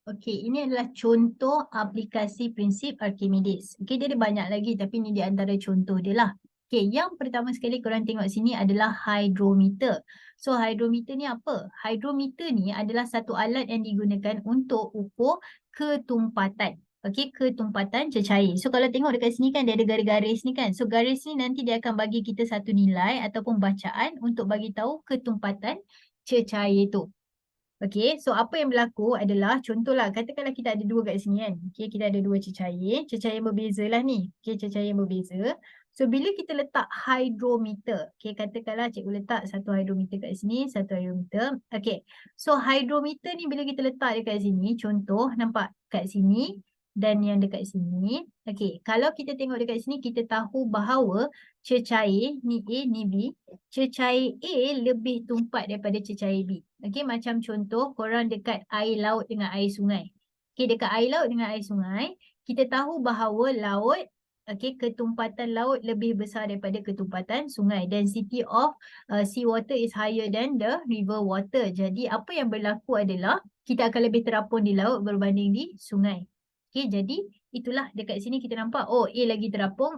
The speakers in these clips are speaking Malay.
Okey, ini adalah contoh aplikasi prinsip Archimedes. Okey, dia ada banyak lagi tapi ni di antara contoh dia lah. Okey, yang pertama sekali korang tengok sini adalah hydrometer. So, hydrometer ni apa? Hydrometer ni adalah satu alat yang digunakan untuk ukur ketumpatan. Okey, ketumpatan cecair. So, kalau tengok dekat sini kan dia ada garis-garis ni kan. So, garis ni nanti dia akan bagi kita satu nilai ataupun bacaan untuk bagi tahu ketumpatan cecair tu. Okey, so apa yang berlaku adalah contohlah katakanlah kita ada dua kat sini kan. Okey, kita ada dua cecair yang berbeza lah ni. Okey, cecair yang berbeza. So bila kita letak hydrometer, okey katakanlah cikgu letak satu hydrometer kat sini, satu hydrometer. Okey. So hydrometer ni bila kita letak dekat sini, contoh nampak kat sini dan yang dekat sini. Okey, kalau kita tengok dekat sini kita tahu bahawa cecair ni A ni B, cecair A lebih tumpat daripada cecair B. Okey, macam contoh korang dekat air laut dengan air sungai. Okey, dekat air laut dengan air sungai, kita tahu bahawa laut, okey, ketumpatan laut lebih besar daripada ketumpatan sungai. Density of sea water is higher than the river water. Jadi apa yang berlaku adalah kita akan lebih terapun di laut berbanding di sungai. Okey, jadi itulah dekat sini kita nampak oh A lagi terapung,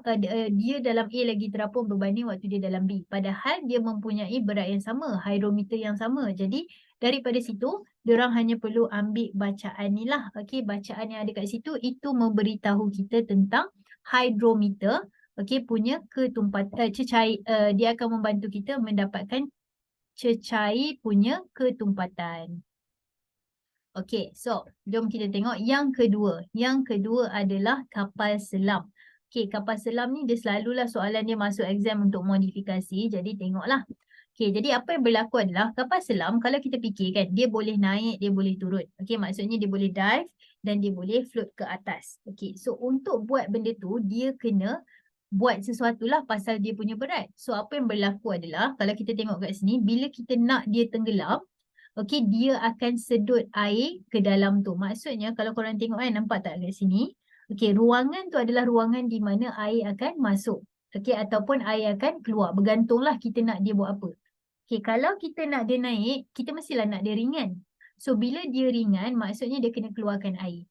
dia dalam A lagi terapung berbanding waktu dia dalam B. Padahal dia mempunyai berat yang sama, hydrometer yang sama. Jadi daripada situ diorang hanya perlu ambil bacaan ni lah. Okey, bacaan yang ada kat situ itu memberitahu kita tentang hydrometer, okey, punya ketumpatan cecair, dia akan membantu kita mendapatkan cecair punya ketumpatan. Okey, so jom kita tengok yang kedua. Yang kedua adalah kapal selam. Okey, kapal selam ni dia selalulah soalan dia masuk exam untuk modifikasi. Jadi tengoklah. Okey, jadi apa yang berlaku adalah kapal selam kalau kita fikirkan dia boleh naik, dia boleh turun. Okey, maksudnya dia boleh dive dan dia boleh float ke atas. Okey, so untuk buat benda tu dia kena buat sesuatu lah pasal dia punya berat. So apa yang berlaku adalah kalau kita tengok kat sini bila kita nak dia tenggelam, okey, dia akan sedut air ke dalam tu. Maksudnya kalau korang tengok kan, nampak tak kat sini? Okey, ruangan tu adalah ruangan di mana air akan masuk. Okey, ataupun air akan keluar. Bergantunglah kita nak dia buat apa. Okey, kalau kita nak dia naik, kita mestilah nak dia ringan. So, bila dia ringan, maksudnya dia kena keluarkan air.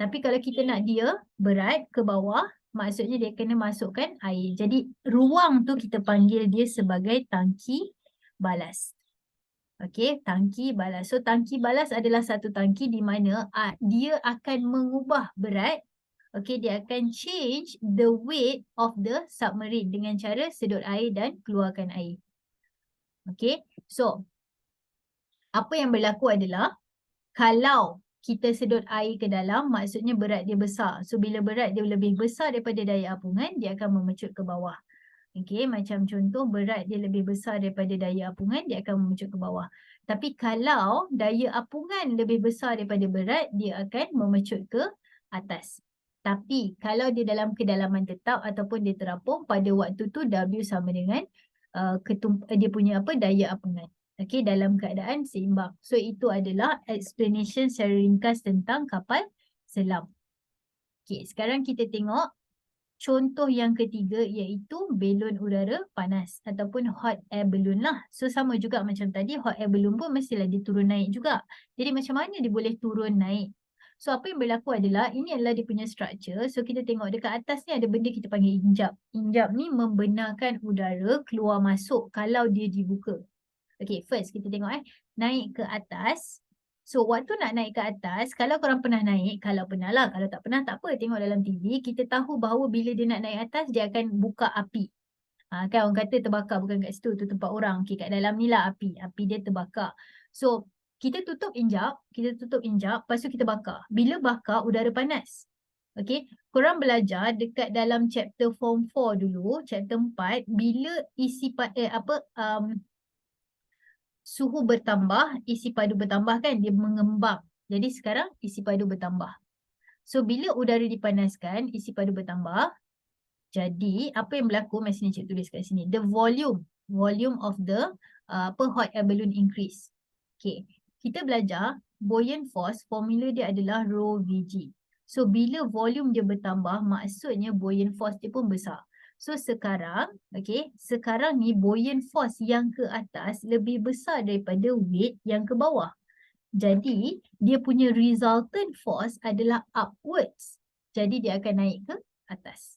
Tapi kalau kita nak dia berat ke bawah, maksudnya dia kena masukkan air. Jadi, ruang tu kita panggil dia sebagai tangki balas. Okey, tangki balas. So, tangki balas adalah satu tangki di mana dia akan mengubah berat. Okey, dia akan change the weight of the submarine dengan cara sedut air dan keluarkan air. Okey, so apa yang berlaku adalah kalau kita sedut air ke dalam, maksudnya berat dia besar. So, bila berat dia lebih besar daripada daya apungan, dia akan memecut ke bawah. Okey, macam contoh berat dia lebih besar daripada daya apungan, dia akan memecut ke bawah. Tapi kalau daya apungan lebih besar daripada berat, dia akan memecut ke atas. Tapi kalau dia dalam kedalaman tetap ataupun dia terapung, pada waktu tu W sama dengan dia punya daya apungan. Okey, dalam keadaan seimbang. So itu adalah explanation secara ringkas tentang kapal selam. Okey, sekarang kita tengok contoh yang ketiga iaitu belon udara panas ataupun hot air balloon lah. So sama juga macam tadi, hot air balloon pun mestilah dia turun naik juga. Jadi macam mana dia boleh turun naik? So apa yang berlaku adalah ini adalah dia punya structure. So kita tengok dekat atas ni ada benda kita panggil injap. Injap ni membenarkan udara keluar masuk kalau dia dibuka. Okay, first kita tengok naik ke atas. So, waktu nak naik ke atas, kalau korang pernah naik, kalau pernah lah, kalau tak pernah tak apa, tengok dalam TV, kita tahu bahawa bila dia nak naik atas, dia akan buka api. Kan orang kata terbakar, bukan kat situ, tu tempat orang. Okay, kat dalam ni lah api dia terbakar. So, kita tutup injap, lepas tu kita bakar. Bila bakar, udara panas. Okay, korang belajar dekat dalam chapter form 4 dulu, chapter 4, bila isi suhu bertambah, isi padu bertambah kan, dia mengembang. Jadi sekarang isi padu bertambah. So bila udara dipanaskan, isi padu bertambah. Jadi apa yang berlaku, mesti ni cikgu tulis kat sini. The volume of the hot air balloon increase. Okay, kita belajar buoyant force, formula dia adalah rho Vg. So bila volume dia bertambah, maksudnya buoyant force dia pun besar. So sekarang, okay, sekarang ni buoyant force yang ke atas lebih besar daripada weight yang ke bawah. Jadi, dia punya resultant force adalah upwards. Jadi, dia akan naik ke atas.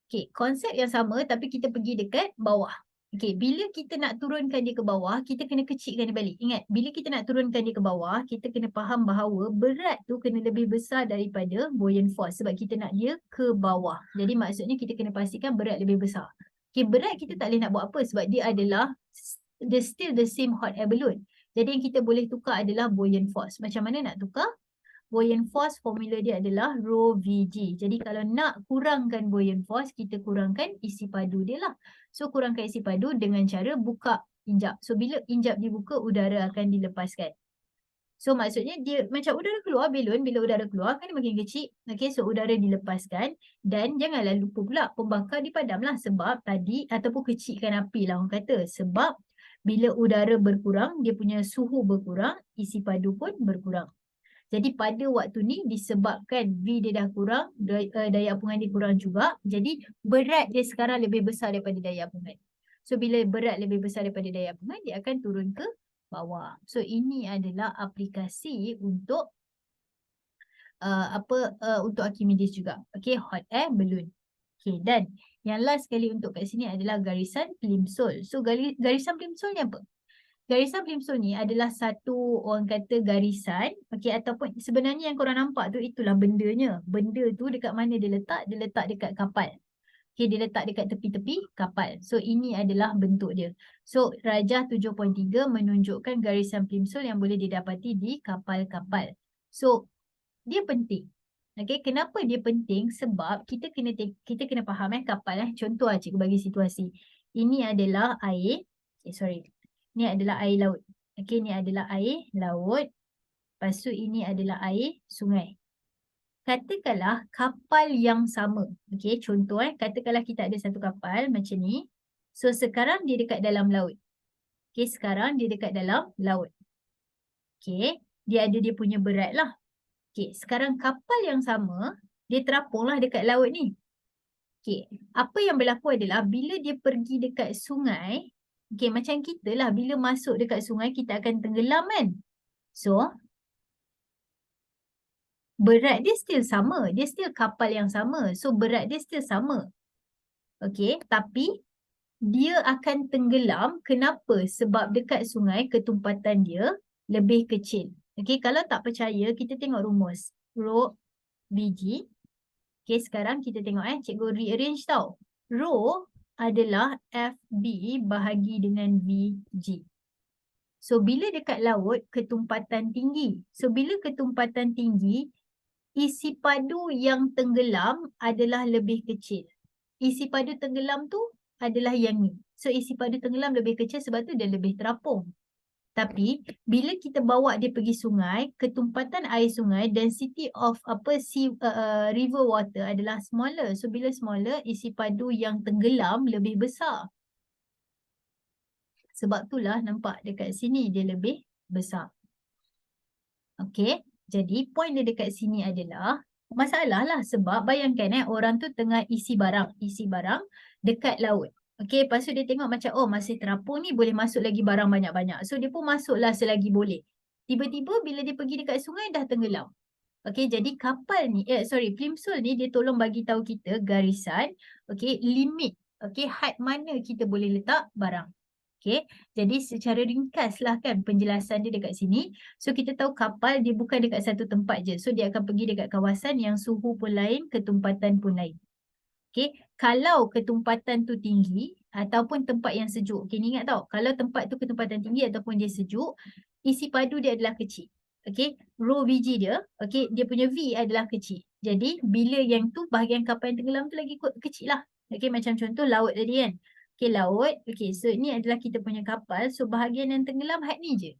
Okay, konsep yang sama tapi kita pergi dekat bawah. Okay, bila kita nak turunkan dia ke bawah, kita kena kecilkan dia balik. Ingat, bila kita nak turunkan dia ke bawah, kita kena faham bahawa berat tu kena lebih besar daripada buoyant force sebab kita nak dia ke bawah. Jadi maksudnya kita kena pastikan berat lebih besar. Okay, berat kita tak boleh nak buat apa sebab dia adalah still the same hot air balloon. Jadi yang kita boleh tukar adalah buoyant force. Macam mana nak tukar? Buoyant force formula dia adalah rho Vg. Jadi kalau nak kurangkan buoyant force, kita kurangkan isi padu dia lah. So kurangkan isi padu dengan cara buka injap. So bila injap dibuka, udara akan dilepaskan. So maksudnya dia macam udara keluar balon, bila udara keluar kan dia makin kecil. Okay, so udara dilepaskan dan janganlah lupa pula pembakar dipadamlah sebab tadi ataupun kecilkan api lah orang kata. Sebab bila udara berkurang, dia punya suhu berkurang, isi padu pun berkurang. Jadi pada waktu ni disebabkan V dia dah kurang, daya apungan dia kurang juga. Jadi berat dia sekarang lebih besar daripada daya apungan. So bila berat lebih besar daripada daya apungan, dia akan turun ke bawah. So ini adalah aplikasi untuk untuk Archimedes juga. Okay, hot air balloon. Okay, dan yang last sekali untuk kat sini adalah garisan Plimsoll. So garisan Plimsoll ni apa? Garisan Plimsoll ni adalah satu orang kata garisan, okay, ataupun sebenarnya yang korang nampak tu itulah bendanya. Benda tu dekat mana dia letak? Dia letak dekat kapal. Okay, dia letak dekat tepi-tepi kapal. So ini adalah bentuk dia. So Rajah 7.3 menunjukkan garisan Plimsoll yang boleh didapati di kapal-kapal. So dia penting. Okay, kenapa dia penting? Sebab kita kena faham kapal. Contoh cikgu bagi situasi. Ini adalah air. Okay, sorry. Ini adalah air laut. Okey, ini adalah air laut. Lepas tu ini adalah air sungai. Katakanlah kapal yang sama. Okey, contoh katakanlah kita ada satu kapal macam ni. So sekarang dia dekat dalam laut. Okey, sekarang dia dekat dalam laut. Okey, dia ada dia punya berat lah. Okey, sekarang kapal yang sama, dia terapunglah dekat laut ni. Okey, apa yang berlaku adalah bila dia pergi dekat sungai, okay, macam kita lah bila masuk dekat sungai kita akan tenggelam kan. So, berat dia still sama. Dia still kapal yang sama. So, berat dia still sama. Okay, tapi dia akan tenggelam. Kenapa? Sebab dekat sungai ketumpatan dia lebih kecil. Okay, kalau tak percaya kita tengok rumus. Rho Vg. Okay, sekarang kita tengok cikgu rearrange tau. Rho adalah FB bahagi dengan VG. So, bila dekat laut, ketumpatan tinggi. So, bila ketumpatan tinggi, isi padu yang tenggelam adalah lebih kecil. Isi padu tenggelam tu adalah yang ni. So, isi padu tenggelam lebih kecil sebab tu dia lebih terapung. Tapi, bila kita bawa dia pergi sungai, ketumpatan air sungai, density of river water adalah smaller. So, bila smaller, isi padu yang tenggelam lebih besar. Sebab itulah nampak dekat sini dia lebih besar. Okey, jadi point dia dekat sini adalah masalah lah sebab bayangkan orang tu tengah isi barang dekat laut. Okey, lepas tu dia tengok macam oh masih terapung ni boleh masuk lagi barang banyak-banyak. So dia pun masuklah selagi boleh. Tiba-tiba bila dia pergi dekat sungai dah tenggelam. Okey, jadi kapal ni Plimsoll ni dia tolong bagi tahu kita garisan, okey, limit, okey, had mana kita boleh letak barang. Okay, jadi secara ringkaslah kan penjelasan dia dekat sini. So kita tahu kapal dia bukan dekat satu tempat je. So dia akan pergi dekat kawasan yang suhu pun lain, ketumpatan pun lain. Okay, kalau ketumpatan tu tinggi ataupun tempat yang sejuk. Okay, ni ingat tau, kalau tempat tu ketumpatan tinggi ataupun dia sejuk, isi padu dia adalah kecil. Okay, rho Vg dia, okay, dia punya V adalah kecil. Jadi bila yang tu bahagian kapal yang tenggelam tu lagi kecil lah. Okay, macam contoh laut tadi kan. Okay, laut. Okay, so ini adalah kita punya kapal. So, bahagian yang tenggelam had ni je.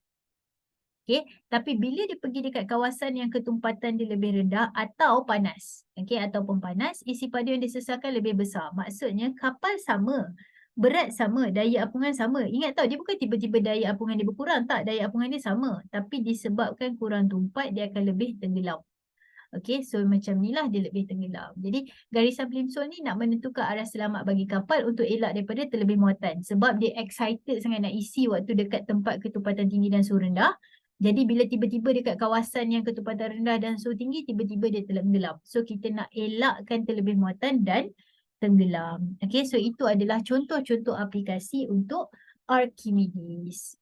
Okay, tapi bila dia pergi dekat kawasan yang ketumpatan dia lebih rendah atau panas. Okay, ataupun panas, isi padu yang disesalkan lebih besar. Maksudnya kapal sama, berat sama, daya apungan sama. Ingat tau, dia bukan tiba-tiba daya apungan dia berkurang. Tak, daya apungan dia sama. Tapi disebabkan kurang tumpat, dia akan lebih tenggelam. Okay, so macam ni lah dia lebih tenggelam. Jadi garisan plimsoll ni nak menentukan arah selamat bagi kapal untuk elak daripada terlebih muatan. Sebab dia excited sangat nak isi waktu dekat tempat ketepatan tinggi dan suhu rendah. Jadi bila tiba-tiba dekat kawasan yang ketepatan rendah dan suhu tinggi, tiba-tiba dia tenggelam. So kita nak elakkan terlebih muatan dan tenggelam. Okay, so itu adalah contoh-contoh aplikasi untuk Archimedes.